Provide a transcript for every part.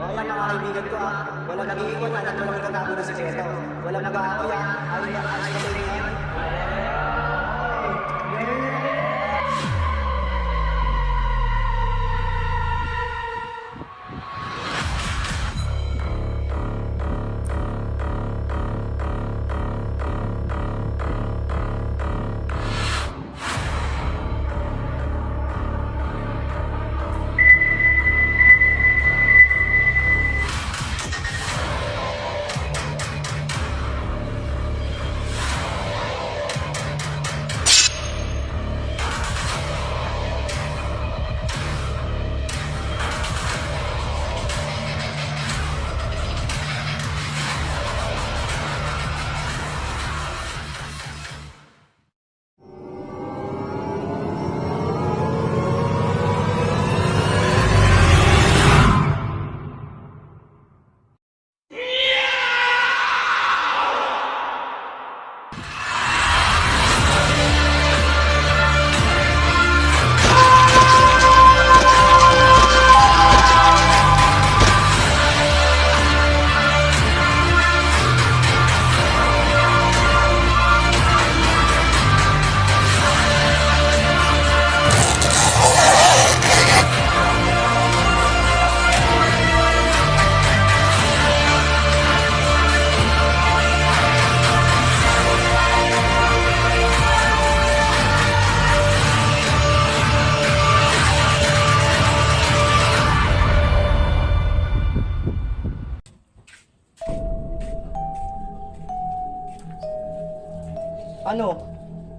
Kaya mga kaibigan ko walang nag-iiwan at walang nagtatago ng sikreto. Walang nag-aakoy ayos kami ngayon. Ano?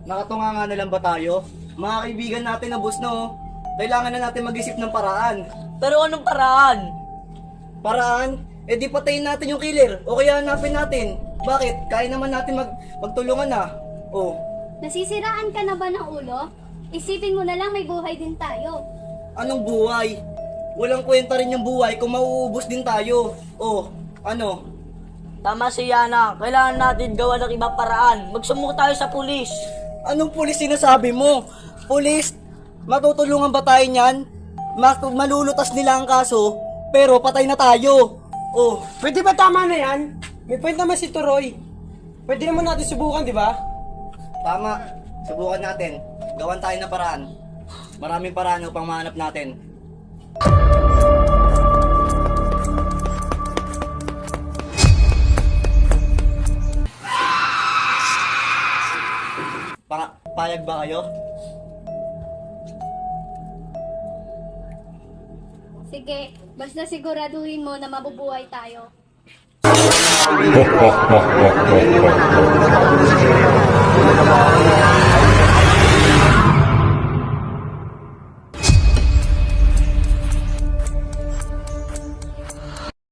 Nakatunga nga na lang ba tayo? Mga kaibigan natin na boss no. Kailangan na natin mag-isip ng paraan. Pero anong paraan? Paraan? Eh di patayin natin yung killer o kaya hanapin natin. Bakit? Kaya naman natin magtulungan na. Oh. Nasisiraan ka na ba ng ulo? Isipin mo na lang may buhay din tayo. Anong buhay? Walang kwenta rin yung buhay kung mauubos din tayo. Oh, ano? Tama si Yana, kailangan natin gawa ng ibang paraan. Magsumbong tayo sa pulis. Anong pulis sinasabi mo? Pulis? Matutulungan ba tayo niyan? Malulutas nila ang kaso, pero patay na tayo. Oh. Pwede ba tama na yan? May point naman si Turoy. Pwede naman natin subukan, di ba? Tama. Subukan natin. Gawan tayo ng paraan. Maraming paraan upang mahanap natin. Payag ba kayo? Sige, basta siguraduhin mo na mabubuhay tayo.